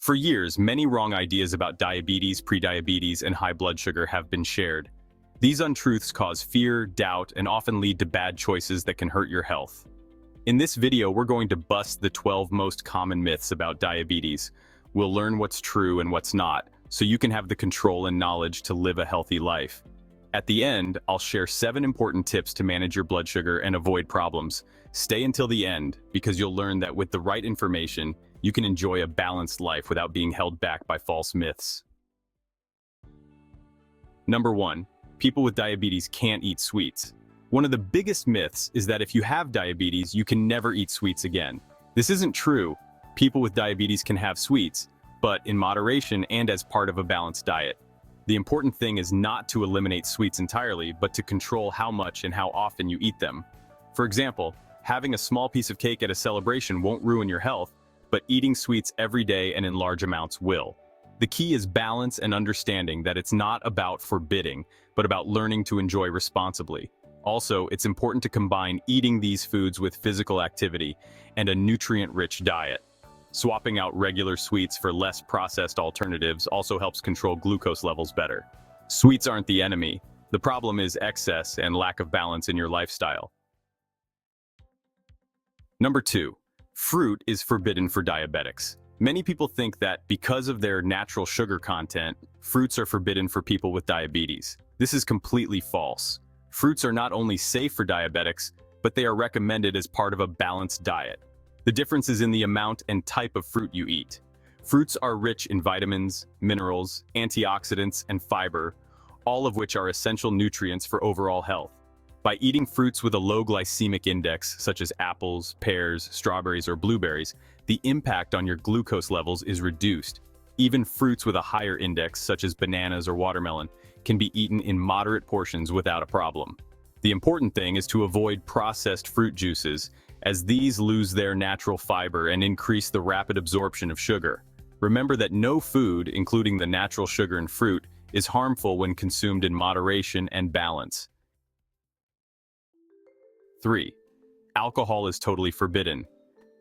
For years, many wrong ideas about diabetes, prediabetes, and high blood sugar have been shared. These untruths cause fear, doubt, and often lead to bad choices that can hurt your health. In this video, we're going to bust the 12 most common myths about diabetes. We'll learn what's true and what's not, so you can have the control and knowledge to live a healthy life. At the end, I'll share 7 important tips to manage your blood sugar and avoid problems. Stay until the end, because you'll learn that with the right information, you can enjoy a balanced life without being held back by false myths. Number 1. People with diabetes can't eat sweets. One of the biggest myths is that if you have diabetes, you can never eat sweets again. This isn't true. People with diabetes can have sweets, but in moderation and as part of a balanced diet. The important thing is not to eliminate sweets entirely, but to control how much and how often you eat them. For example, having a small piece of cake at a celebration won't ruin your health, but eating sweets every day and in large amounts will. The key is balance and understanding that it's not about forbidding, but about learning to enjoy responsibly. Also, it's important to combine eating these foods with physical activity and a nutrient-rich diet. Swapping out regular sweets for less processed alternatives also helps control glucose levels better. Sweets aren't the enemy. The problem is excess and lack of balance in your lifestyle. Number 2. Fruit is forbidden for diabetics. Many people think that because of their natural sugar content, fruits are forbidden for people with diabetes. This is completely false. Fruits are not only safe for diabetics, but they are recommended as part of a balanced diet. The difference is in the amount and type of fruit you eat. Fruits are rich in vitamins, minerals, antioxidants, and fiber, all of which are essential nutrients for overall health. By eating fruits with a low glycemic index, such as apples, pears, strawberries, or blueberries, the impact on your glucose levels is reduced. Even fruits with a higher index, such as bananas or watermelon, can be eaten in moderate portions without a problem. The important thing is to avoid processed fruit juices, as these lose their natural fiber and increase the rapid absorption of sugar. Remember that no food, including the natural sugar in fruit, is harmful when consumed in moderation and balance. 3. Alcohol is totally forbidden.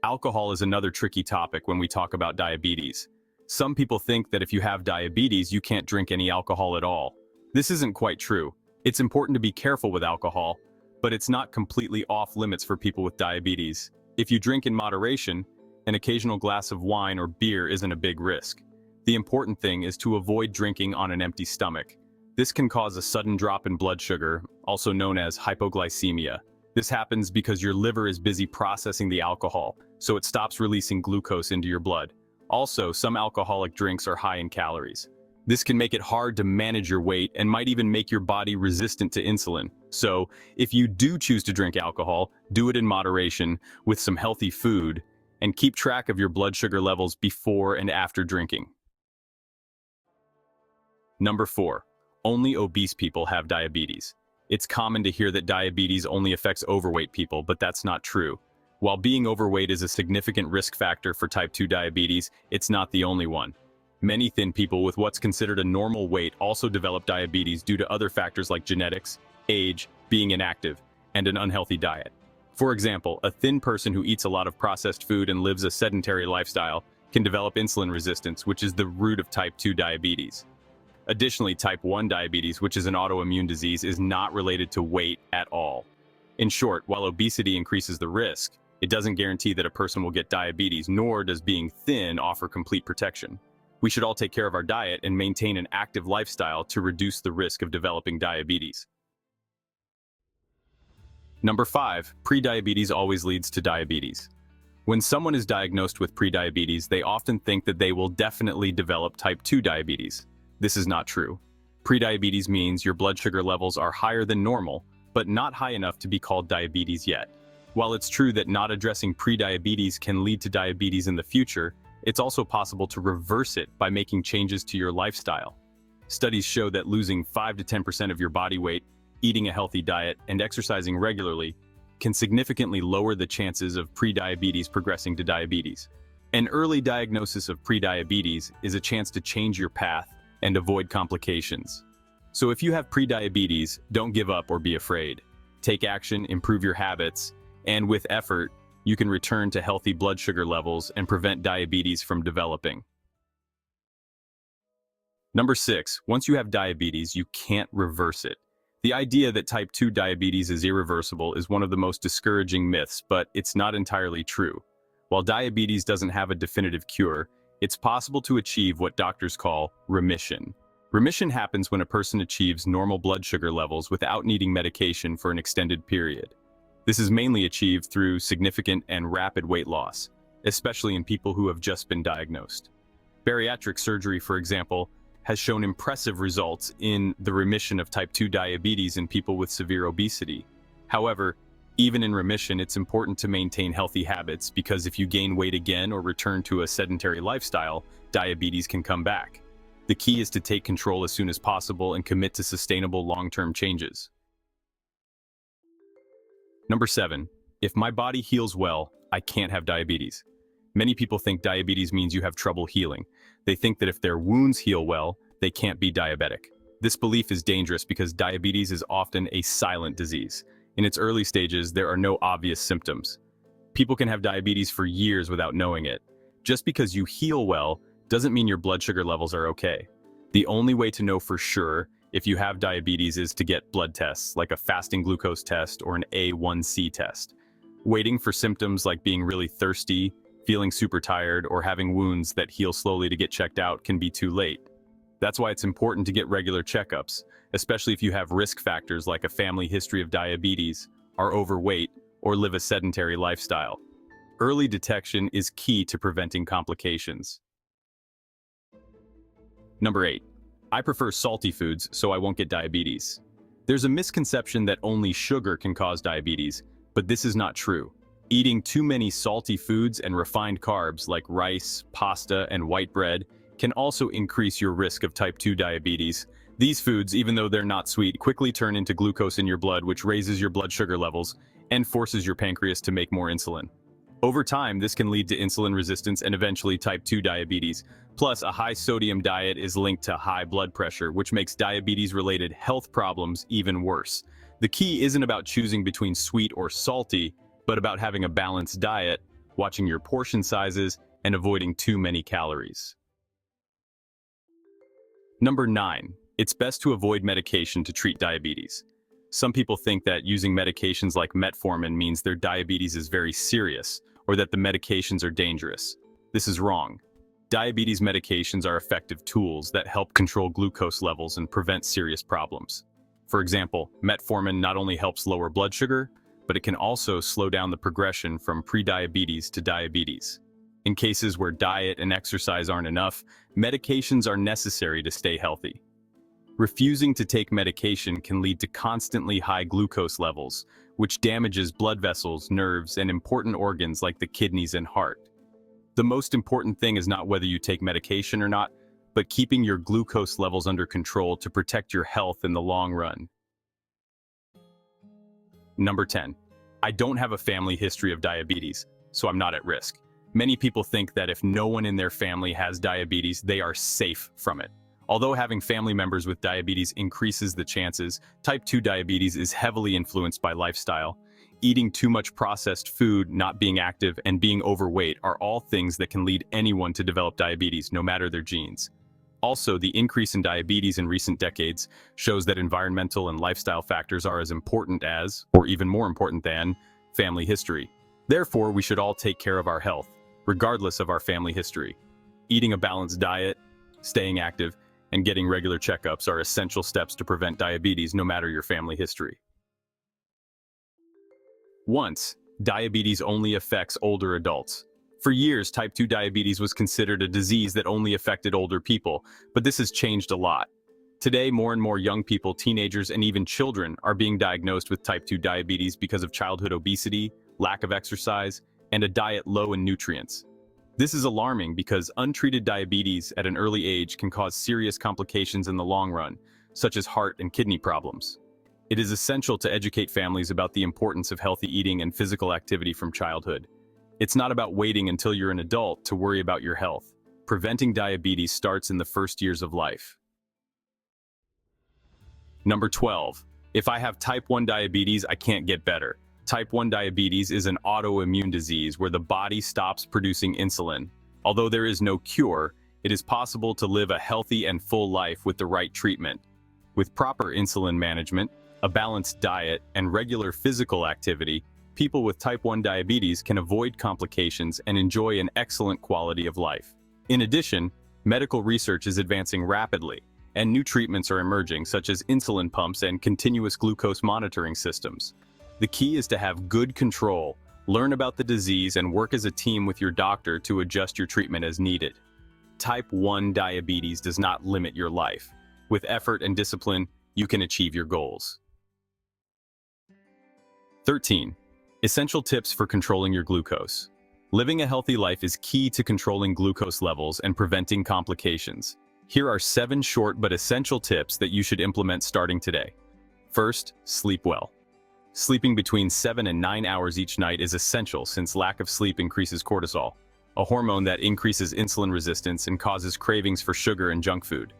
Alcohol is another tricky topic when we talk about diabetes. Some people think that if you have diabetes, you can't drink any alcohol at all. This isn't quite true. It's important to be careful with alcohol, but it's not completely off limits for people with diabetes. If you drink in moderation, an occasional glass of wine or beer isn't a big risk. The important thing is to avoid drinking on an empty stomach. This can cause a sudden drop in blood sugar, also known as hypoglycemia. This happens because your liver is busy processing the alcohol, so it stops releasing glucose into your blood. Also, some alcoholic drinks are high in calories. This can make it hard to manage your weight and might even make your body resistant to insulin. So, if you do choose to drink alcohol, do it in moderation with some healthy food, and keep track of your blood sugar levels before and after drinking. Number 4. Only obese people have diabetes. It's common to hear that diabetes only affects overweight people, but that's not true. While being overweight is a significant risk factor for type 2 diabetes, it's not the only one. Many thin people with what's considered a normal weight also develop diabetes due to other factors like genetics, age, being inactive, and an unhealthy diet. For example, a thin person who eats a lot of processed food and lives a sedentary lifestyle can develop insulin resistance, which is the root of type 2 diabetes. Additionally, type 1 diabetes, which is an autoimmune disease, is not related to weight at all. In short, while obesity increases the risk, it doesn't guarantee that a person will get diabetes, nor does being thin offer complete protection. We should all take care of our diet and maintain an active lifestyle to reduce the risk of developing diabetes. Number 5. Prediabetes always leads to diabetes. When someone is diagnosed with prediabetes, they often think that they will definitely develop type 2 diabetes. This is not true. Prediabetes means your blood sugar levels are higher than normal, but not high enough to be called diabetes yet. While it's true that not addressing prediabetes can lead to diabetes in the future, it's also possible to reverse it by making changes to your lifestyle. Studies show that losing 5 to 10% of your body weight, eating a healthy diet, and exercising regularly can significantly lower the chances of prediabetes progressing to diabetes. An early diagnosis of prediabetes is a chance to change your path and avoid complications. So if you have prediabetes, don't give up or be afraid. Take action, improve your habits, and with effort, you can return to healthy blood sugar levels and prevent diabetes from developing. Number 6, once you have diabetes, you can't reverse it. The idea that type 2 diabetes is irreversible is one of the most discouraging myths, but it's not entirely true. While diabetes doesn't have a definitive cure, it's possible to achieve what doctors call remission. Remission happens when a person achieves normal blood sugar levels without needing medication for an extended period. This is mainly achieved through significant and rapid weight loss, especially in people who have just been diagnosed. Bariatric surgery, for example, has shown impressive results in the remission of type 2 diabetes in people with severe obesity. However, even in remission, it's important to maintain healthy habits because if you gain weight again or return to a sedentary lifestyle, diabetes can come back. The key is to take control as soon as possible and commit to sustainable long-term changes. Number 7, if my body heals well, I can't have diabetes. Many people think diabetes means you have trouble healing. They think that if their wounds heal well, they can't be diabetic. This belief is dangerous because diabetes is often a silent disease. In its early stages, there are no obvious symptoms. People can have diabetes for years without knowing it. Just because you heal well doesn't mean your blood sugar levels are okay. The only way to know for sure if you have diabetes is to get blood tests, like a fasting glucose test or an A1C test. Waiting for symptoms like being really thirsty, feeling super tired, or having wounds that heal slowly to get checked out can be too late. That's why it's important to get regular checkups, especially if you have risk factors like a family history of diabetes, are overweight, or live a sedentary lifestyle. Early detection is key to preventing complications. Number 8. I prefer salty foods so I won't get diabetes. There's a misconception that only sugar can cause diabetes, but this is not true. Eating too many salty foods and refined carbs like rice, pasta, and white bread can also increase your risk of type 2 diabetes. These foods, even though they're not sweet, quickly turn into glucose in your blood, which raises your blood sugar levels and forces your pancreas to make more insulin. Over time, this can lead to insulin resistance and eventually type 2 diabetes. Plus, a high sodium diet is linked to high blood pressure, which makes diabetes-related health problems even worse. The key isn't about choosing between sweet or salty, but about having a balanced diet, watching your portion sizes, and avoiding too many calories. Number 9. It's best to avoid medication to treat diabetes. Some people think that using medications like metformin means their diabetes is very serious, or that the medications are dangerous. This is wrong. Diabetes medications are effective tools that help control glucose levels and prevent serious problems. For example, metformin not only helps lower blood sugar, but it can also slow down the progression from prediabetes to diabetes. In cases where diet and exercise aren't enough, medications are necessary to stay healthy. Refusing to take medication can lead to constantly high glucose levels, which damages blood vessels, nerves, and important organs like the kidneys and heart. The most important thing is not whether you take medication or not, but keeping your glucose levels under control to protect your health in the long run. Number 10. I don't have a family history of diabetes, so I'm not at risk. Many people think that if no one in their family has diabetes, they are safe from it. Although having family members with diabetes increases the chances, type 2 diabetes is heavily influenced by lifestyle. Eating too much processed food, not being active, and being overweight are all things that can lead anyone to develop diabetes, no matter their genes. Also, the increase in diabetes in recent decades shows that environmental and lifestyle factors are as important as, or even more important than, family history. Therefore, we should all take care of our health, regardless of our family history. Eating a balanced diet, staying active, and getting regular checkups are essential steps to prevent diabetes no matter your family history. Once, diabetes only affects older adults. For years, type 2 diabetes was considered a disease that only affected older people, but this has changed a lot. Today, more and more young people, teenagers, and even children are being diagnosed with type 2 diabetes because of childhood obesity, lack of exercise, and a diet low in nutrients. This is alarming because untreated diabetes at an early age can cause serious complications in the long run, such as heart and kidney problems. It is essential to educate families about the importance of healthy eating and physical activity from childhood. It's not about waiting until you're an adult to worry about your health. Preventing diabetes starts in the first years of life. Number 12. If I have type 1 diabetes, I can't get better. Type 1 diabetes is an autoimmune disease where the body stops producing insulin. Although there is no cure, It is possible to live a healthy and full life with the right treatment. With proper insulin management, a balanced diet, and regular physical activity, people with type 1 diabetes can avoid complications and enjoy an excellent quality of life. In addition, medical research is advancing rapidly, and new treatments are emerging, such as insulin pumps and continuous glucose monitoring systems. The key is to have good control, learn about the disease, and work as a team with your doctor to adjust your treatment as needed. Type 1 diabetes does not limit your life. With effort and discipline, you can achieve your goals. 13. Essential tips for controlling your glucose. Living a healthy life is key to controlling glucose levels and preventing complications. Here are 7 short but essential tips that you should implement starting today. First, sleep well. Sleeping between 7 and 9 hours each night is essential since lack of sleep increases cortisol, a hormone that increases insulin resistance and causes cravings for sugar and junk food.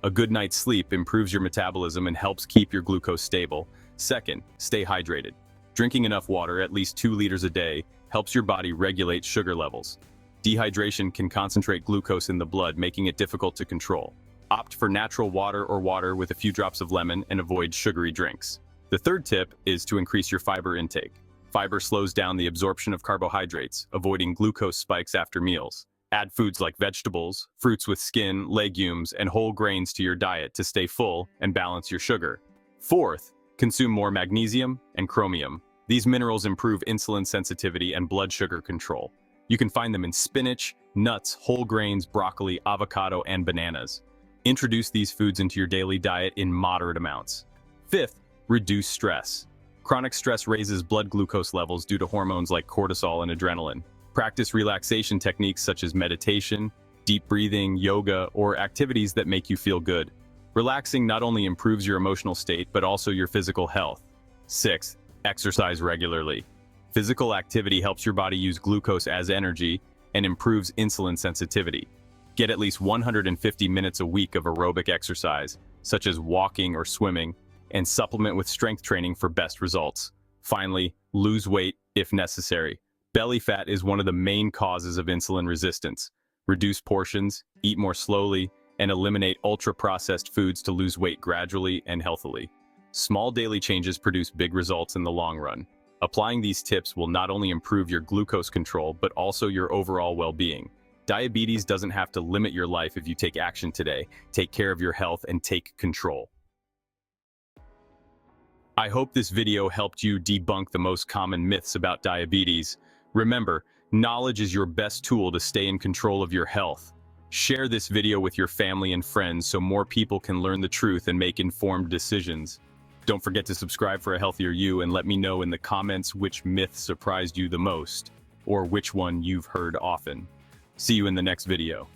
A good night's sleep improves your metabolism and helps keep your glucose stable. Second, stay hydrated. Drinking enough water, at least 2 liters a day, helps your body regulate sugar levels. Dehydration can concentrate glucose in the blood, making it difficult to control. Opt for natural water or water with a few drops of lemon and avoid sugary drinks. The third tip is to increase your fiber intake. Fiber slows down the absorption of carbohydrates, avoiding glucose spikes after meals. Add foods like vegetables, fruits with skin, legumes, and whole grains to your diet to stay full and balance your sugar. Fourth, consume more magnesium and chromium. These minerals improve insulin sensitivity and blood sugar control. You can find them in spinach, nuts, whole grains, broccoli, avocado, and bananas. Introduce these foods into your daily diet in moderate amounts. Fifth, reduce stress. Chronic stress raises blood glucose levels due to hormones like cortisol and adrenaline. Practice relaxation techniques such as meditation, deep breathing, yoga, or activities that make you feel good. Relaxing not only improves your emotional state, but also your physical health. Sixth, exercise regularly. Physical activity helps your body use glucose as energy and improves insulin sensitivity. Get at least 150 minutes a week of aerobic exercise, such as walking or swimming, and supplement with strength training for best results. Finally, lose weight if necessary. Belly fat is one of the main causes of insulin resistance. Reduce portions, eat more slowly, and eliminate ultra-processed foods to lose weight gradually and healthily. Small daily changes produce big results in the long run. Applying these tips will not only improve your glucose control, but also your overall well-being. Diabetes doesn't have to limit your life if you take action today. Take care of your health and take control. I hope this video helped you debunk the most common myths about diabetes. Remember, knowledge is your best tool to stay in control of your health. Share this video with your family and friends so more people can learn the truth and make informed decisions. Don't forget to subscribe for a healthier you, and let me know in the comments which myth surprised you the most, or which one you've heard often. See you in the next video.